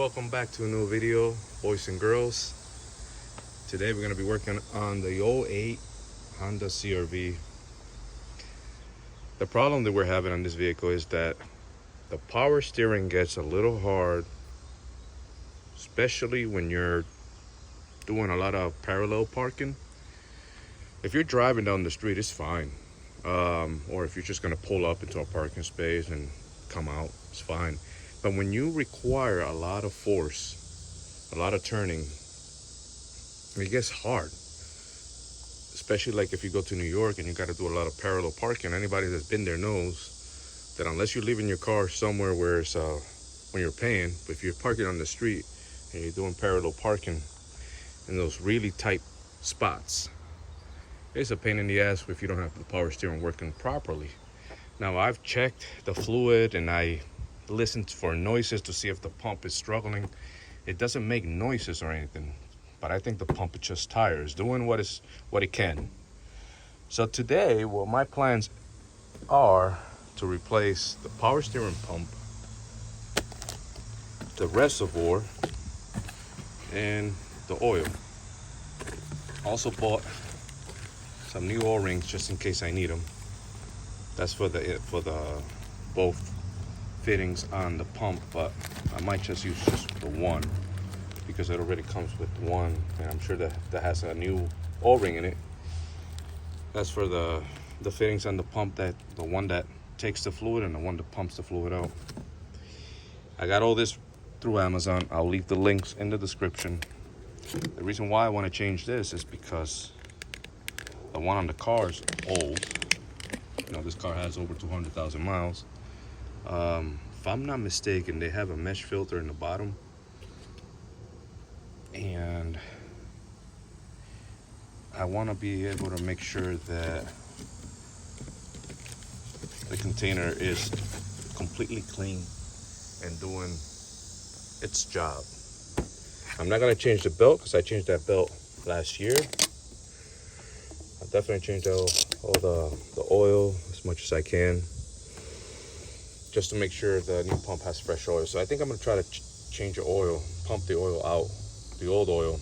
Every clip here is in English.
welcome back to a new video, boys and girls. Today we're going to be working on the '08 Honda CRV. The problem that we're having on this vehicle is that the power steering gets a little hard, especially when you're doing a lot of parallel parking. If you're driving down the street, it's fine. Or if you're just going to pull up into a parking space and come out, it's fine. But when you require a lot of force, a lot of turning, it gets hard. Especially like if you go to New York and you got to do a lot of parallel parking. Anybody that's been there knows that unless you're leaving your car somewhere where it's when you're paying, but if you're parking on the street and you're doing parallel parking in those really tight spots, it's a pain in the ass if you don't have the power steering working properly. Now I've checked the fluid and I listened for noises to see if the pump is struggling. It doesn't make noises or anything, but I think the pump is just tired. It's doing what it can. So today, well, my plans are to replace the power steering pump, the reservoir, and the oil. Also bought some new O-rings just in case I need them. That's for the both fittings on the pump, but I might just use just the one because it already comes with one, and I'm sure that has a new O-ring in it. That's for the fittings on the pump, that the one that takes the fluid and the one that pumps the fluid out. I got all this through Amazon. I'll leave the links in the description. The reason why I want to change this is because the one on the car is old. You know, this car has over 200,000 miles. If I'm not mistaken, they have a mesh filter in the bottom, and I want to be able to make sure that the container is completely clean and doing its job. I'm not going to change the belt because I changed that belt last year. I'll definitely change all the oil as much as I can, just to make sure the new pump has fresh oil. So I think I'm gonna try to change the oil, pump the oil out, the old oil,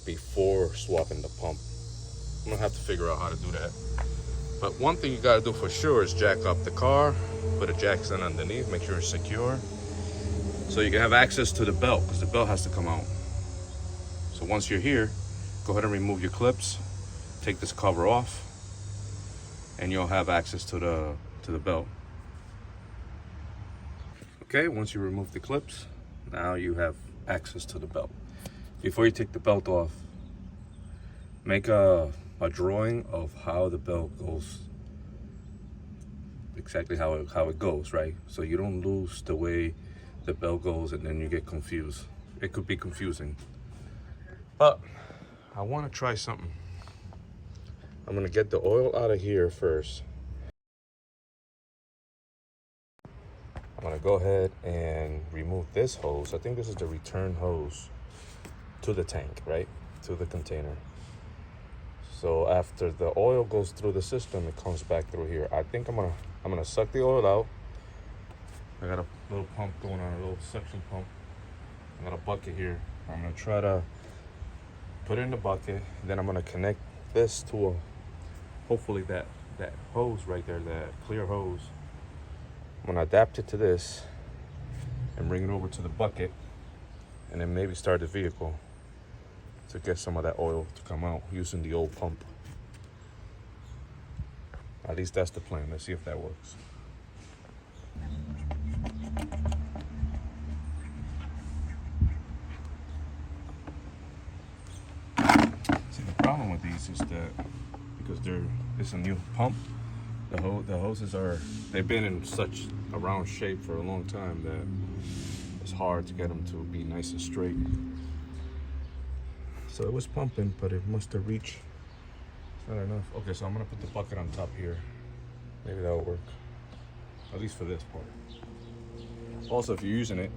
before swapping the pump. I'm gonna have to figure out how to do that. But one thing you gotta do for sure is jack up the car, put a jack stand underneath, make sure it's secure, so you can have access to the belt, because the belt has to come out. So once you're here, go ahead and remove your clips, take this cover off, and you'll have access to the belt. Okay, once you remove the clips, now you have access to the belt. Before you take the belt off, make a drawing of how the belt goes, exactly how it goes, right? So you don't lose the way the belt goes and then you get confused. It could be confusing. But I want to try something. I'm gonna get the oil out of here first. I'm gonna go ahead and remove this hose. I think this is the return hose to the tank, right? To the container. So after the oil goes through the system, it comes back through here. I think I'm gonna suck the oil out. I got a little pump going on, a little suction pump. I got a bucket here. I'm gonna try to put it in the bucket. Then I'm gonna connect this to hopefully that hose right there, that clear hose. I'm gonna adapt it to this and bring it over to the bucket, and then maybe start the vehicle to get some of that oil to come out using the old pump. At least that's the plan. Let's see if that works. See, the problem with these is that because it's a new pump, the hoses they've been in such a round shape for a long time that it's hard to get them to be nice and straight. So it was pumping, but it must have reached. It's not enough. Okay, so I'm gonna put the bucket on top here. Maybe that'll work, at least for this part. Also, if you're using it,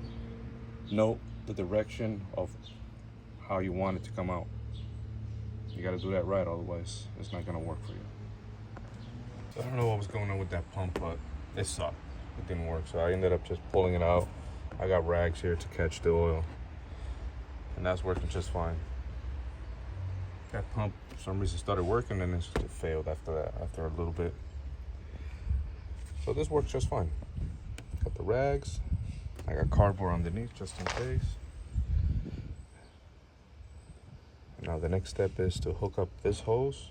note the direction of how you want it to come out. You got to do that right, otherwise it's not gonna work for you. So I don't know what was going on with that pump, but it sucked. It didn't work, so I ended up just pulling it out, I got rags here to catch the oil, and that's working just fine. That pump for some reason started working, and it failed after that, after a little bit. So this works just fine. Got the rags. I got cardboard underneath just in case. Now the next step is to hook up this hose.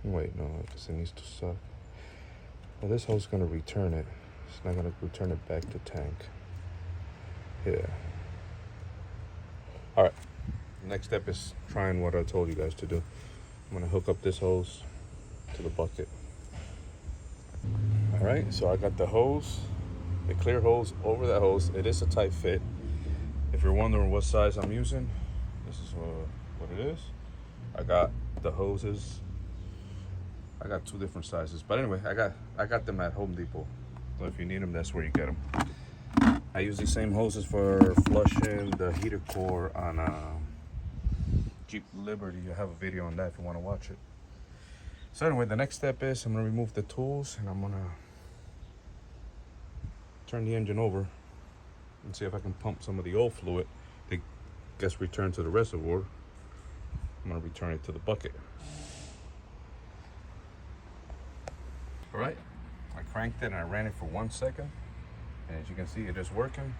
Wait, no, because it needs to suck. Well, this hose is going to return it. It's not going to return it back to tank. Yeah. All right. Next step is trying what I told you guys to do. I'm going to hook up this hose to the bucket. All right, so I got the hose, the clear hose over that hose. It is a tight fit. If you're wondering what size I'm using, this is what it is. I got the hoses. I got 2 different sizes, but anyway, I got them at Home Depot. So if you need them, that's where you get them. I use these same hoses for flushing the heater core on Jeep Liberty. I have a video on that if you want to watch it. So anyway, the next step is I'm gonna remove the tools, and I'm gonna turn the engine over and see if I can pump some of the oil fluid that gets returned to the reservoir. I'm gonna return it to the bucket. All right, I cranked it and I ran it for 1 second, and as you can see, it is working.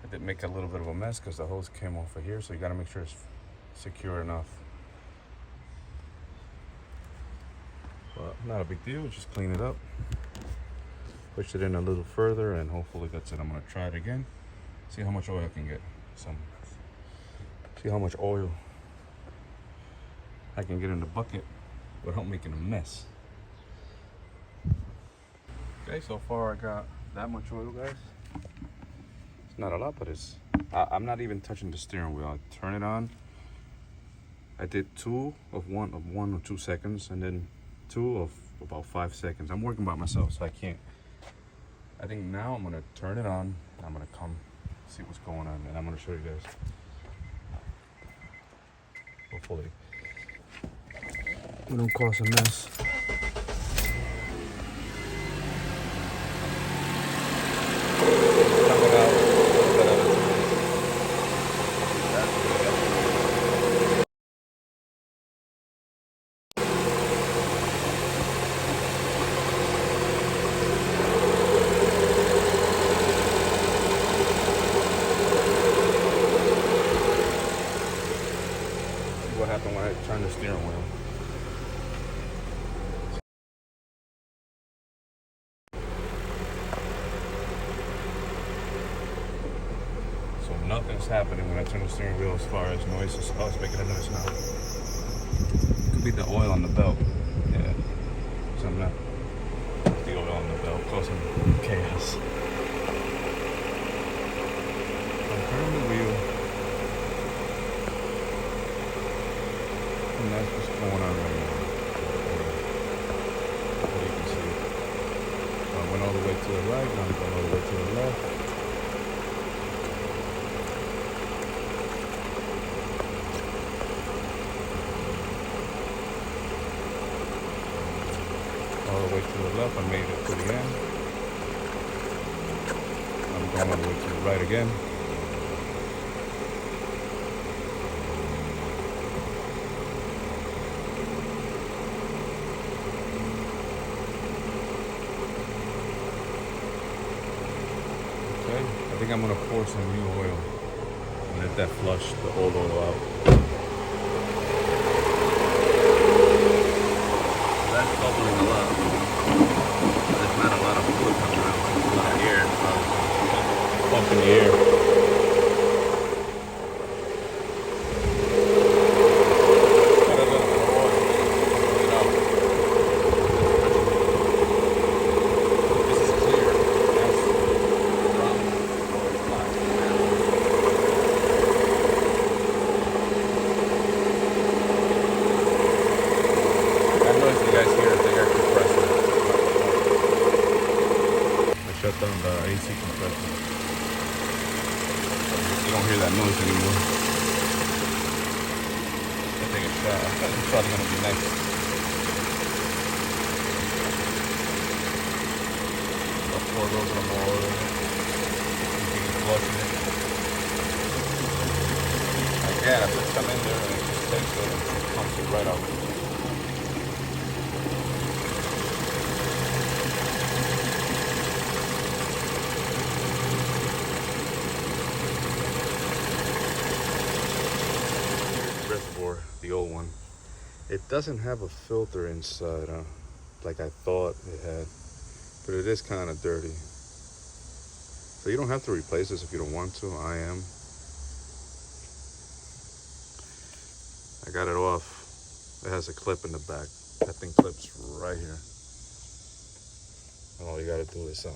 I did make a little bit of a mess because the hose came off of here, so you gotta make sure it's secure enough. But not a big deal, just clean it up. Push it in a little further, and hopefully that's it. I'm gonna try it again. See how much oil I can get. See how much oil I can get in the bucket without making a mess. Okay, so far I got that much oil, guys. It's not a lot, but I'm not even touching the steering wheel. I turn it on. I did 2 of 1 or 2 seconds, and then 2 of about 5 seconds. I'm working by myself, so I can't. I think now I'm gonna turn it on. I'm gonna come see what's going on, and I'm gonna show you guys. Hopefully we don't cause a mess. What happened when I turned the steering wheel. So nothing's happening when I turn the steering wheel as far as noises. Oh, it's making a noise now. It could be the oil on the belt. Yeah. So I'm not the oil on the belt causing chaos. I'm turning the wheel. And that's what's going on right now. You can see I went all the way to the right, now I'm going all the way to the left. All the way to the left, I made it to the end. I'm going all the way to the right again. I think I'm gonna pour some new oil and let that flush the old oil out. That's bubbling a lot. There's not a lot of fluid coming out. There's a lot of air. Pump in the air. Shut down the AC compressor. You don't hear that noise anymore. I take a shot. It's probably gonna be next. I'll pour pour a little bit of more oil in it. Keep flushing it. Again, I put some in there and it just takes it and pumps it right out. Reservoir, the old one. It doesn't have a filter inside, like I thought it had, but it is kind of dirty. So you don't have to replace this if you don't want to. I am. I got it off. It has a clip in the back. That thing clips right here. And all you gotta do is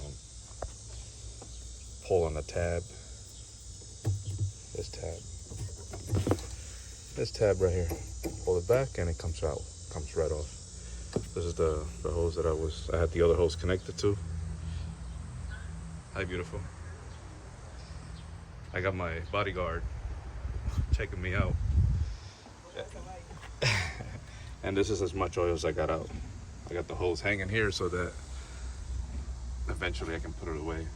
pull on the tab. This tab right here. Pull it back and it comes out. Comes right off. This is the hose that I had the other hose connected to. Hi, beautiful. I got my bodyguard checking me out. And this is as much oil as I got out. I got the hose hanging here so that eventually I can put it away.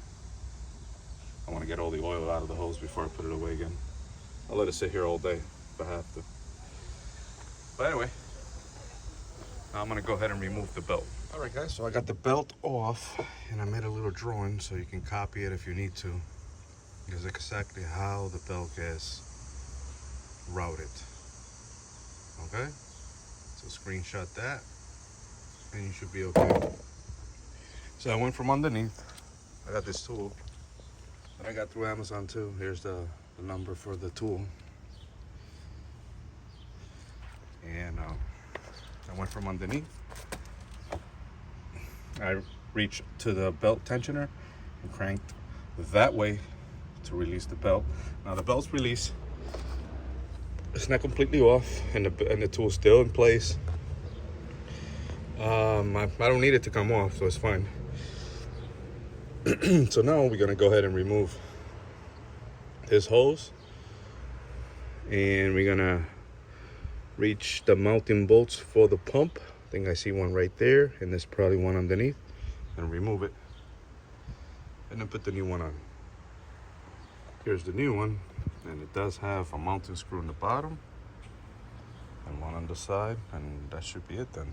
I want to get all the oil out of the hose before I put it away again. I'll let it sit here all day if I have to. But anyway, I'm gonna go ahead and remove the belt. All right, guys, so I got the belt off and I made a little drawing so you can copy it if you need to. Because exactly how the belt gets routed. Okay? So screenshot that and you should be okay. So I went from underneath. I got this tool that I got through Amazon too. Here's the number for the tool. And I went from underneath. I reached to the belt tensioner and cranked that way to release the belt. Now the belt's released. It's not completely off, and the tool's still in place. I don't need it to come off, so it's fine. So now we're gonna go ahead and remove this hose, and we're gonna reach the mounting bolts for the pump. I think I see one right there, and there's probably one underneath, and remove it, and then put the new one on. Here's the new one, and it does have a mounting screw in the bottom and one on the side, and that should be it then.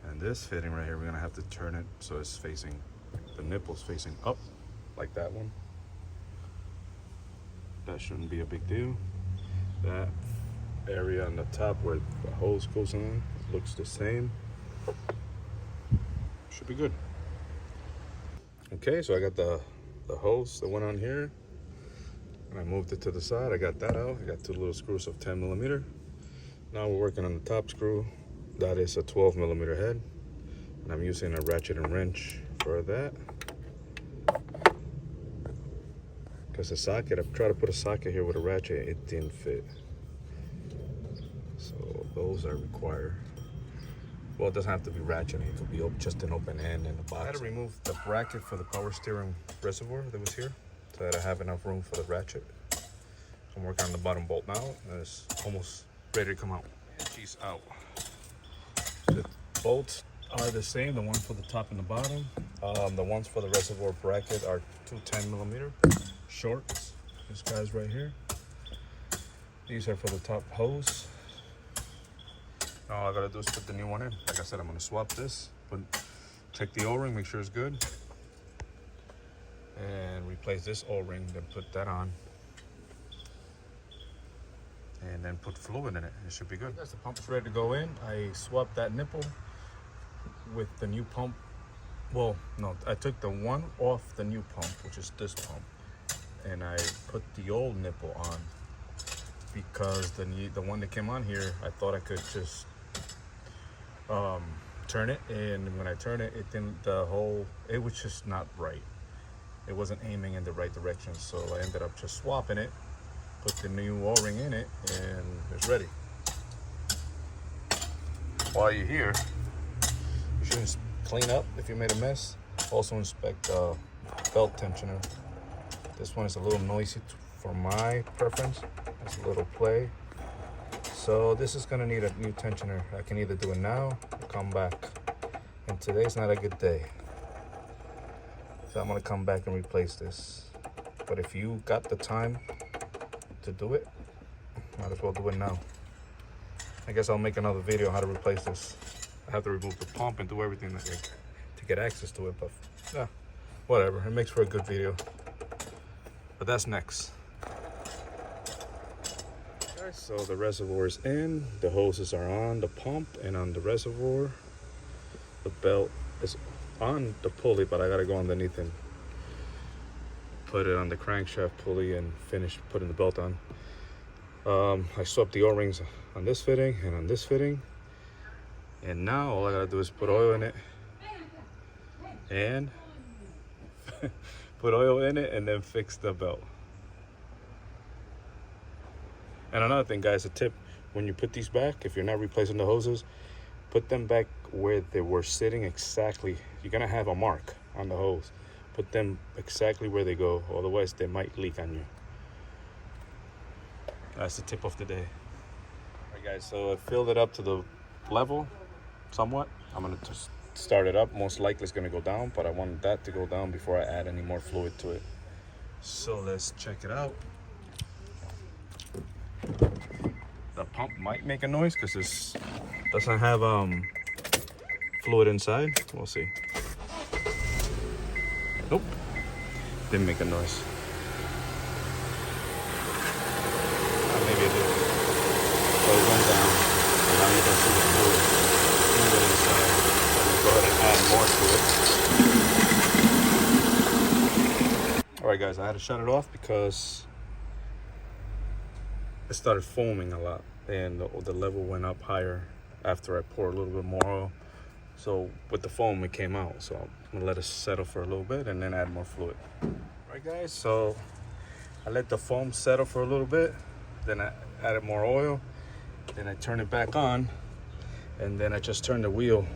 And this fitting right here, we're gonna have to turn it so it's facing, the nipple's facing up like that one. That shouldn't be a big deal. That area on the top where the hose goes on looks the same. Should be good. Okay, so I got the hose that went on here, and I moved it to the side. I got that out. I got two little screws of 10mm. Now we're working on the top screw. That is a 12mm head, and I'm using a ratchet and wrench for that. Because the socket, I've tried to put a socket here with a ratchet, it didn't fit. So those are required. Well, it doesn't have to be ratcheting. It could be just an open end in the box. I had to remove the bracket for the power steering reservoir that was here, so that I have enough room for the ratchet. So I'm working on the bottom bolt now, and it's almost ready to come out. And she's out. The bolts are the same, the one for the top and the bottom. The ones for the reservoir bracket are two 10mm shorts. These guys right here. These are for the top hose. All I gotta do is put the new one in. Like I said, I'm gonna swap this, but check the O-ring, make sure it's good, and replace this O-ring, then put that on, and then put fluid in it. It should be good. That's the pump's ready to go in. I swapped that nipple with the new pump. Well, no, I took the one off the new pump, which is this pump, and I put the old nipple on because the one that came on here, I thought I could just turn it, and when I turn it, it was just not right. It wasn't aiming in the right direction, so I ended up just swapping it, put the new O-ring in it, and it's ready. While you're here, you should clean up if you made a mess. Also inspect belt tensioner. This one is a little noisy for my preference. It's a little play. So this is gonna need a new tensioner. I can either do it now or come back. And today's not a good day. So I'm gonna come back and replace this. But if you got the time to do it, might as well do it now. I guess I'll make another video on how to replace this. I have to remove the pump and do everything to get access to it, but yeah, whatever. It makes for a good video. But that's next. Guys, so the reservoir is in, the hoses are on the pump and on the reservoir. The belt is on the pulley, but I gotta go underneath and put it on the crankshaft pulley and finish putting the belt on. I swapped the O-rings on this fitting and on this fitting, and now all I gotta do is put oil in it and put oil in it and then fix the belt. And another thing, guys, a tip: when you put these back, if you're not replacing the hoses, put them back where they were sitting exactly. You're gonna have a mark on the hose. Put them exactly where they go, otherwise they might leak on you. That's the tip of the day. All right, guys, so I filled it up to the level somewhat. I'm gonna just start it up. Most likely it's gonna go down, but I want that to go down before I add any more fluid to it. So let's check it out. The pump might make a noise because this doesn't have fluid inside. We'll see. Nope, didn't make a noise. Maybe it did. So it went down, and now you can see the fluid moving inside. So I'm gonna go ahead and add more to it. All right, guys, I had to shut it off because it started foaming a lot, and the level went up higher after I poured a little bit more oil. So with the foam, it came out. So I'm gonna let it settle for a little bit and then add more fluid. All right, guys, so I let the foam settle for a little bit. Then I added more oil, then I turn it back on, and then I just turn the wheel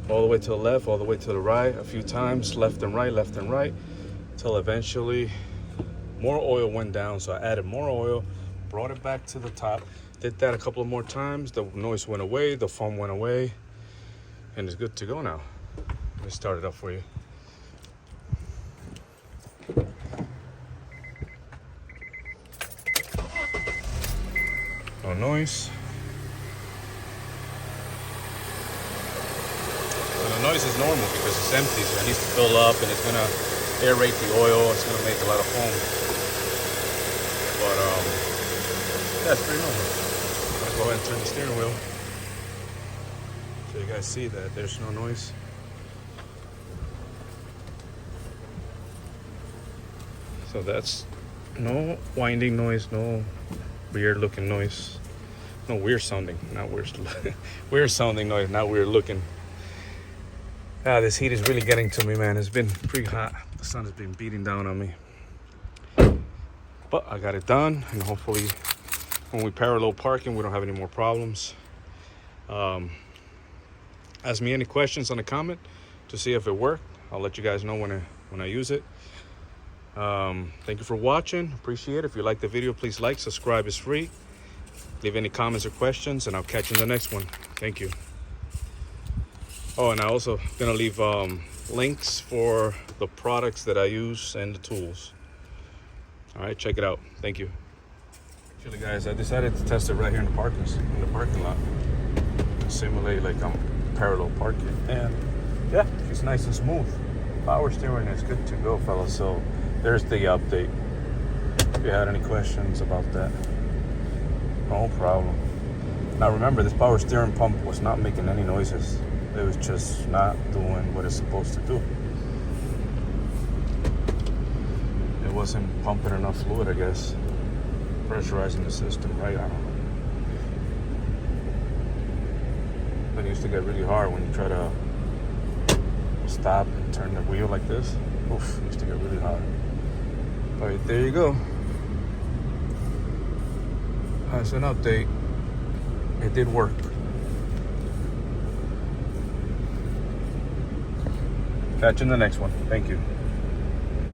all the way to the left, all the way to the right, a few times, left and right, till eventually more oil went down. So I added more oil, brought it back to the top, did that a couple of more times. The noise went away, the foam went away, and it's good to go now. Let me start it up for you. No noise. So the noise is normal because it's empty, so it needs to fill up and it's gonna aerate the oil. It's gonna make a lot of foam. But yeah, it's pretty normal. Let's go ahead and turn the steering wheel so you guys see that there's no noise. So that's no winding noise, no weird looking noise, no weird sounding, not weird, weird sounding noise, not weird looking. This heat is really getting to me, man. It's been pretty hot. The sun has been beating down on me, but I got it done, and hopefully when we parallel parking, we don't have any more problems. Ask me any questions on the comment to see if it worked. I'll let you guys know when I use it. Thank you for watching. Appreciate it. If you like the video, please like, subscribe, it's free. Leave any comments or questions, and I'll catch you in the next one. Thank you. Oh, and I also gonna leave links for the products that I use and the tools. All right, check it out. Thank you. Actually, guys, I decided to test it right here in the parking lot. Simulate like I'm parallel parking, and yeah, it's nice and smooth. Power steering is good to go, fellas. So there's the update. If you had any questions about that, no problem. Now remember, this power steering pump was not making any noises. It was just not doing what it's supposed to do. It wasn't pumping enough fluid, I guess. Pressurizing the system, right? I don't know. But it used to get really hard when you try to stop and turn the wheel like this. Oof, it used to get really hard. All right, there you go. That's an update. It did work. Catch you in the next one. Thank you.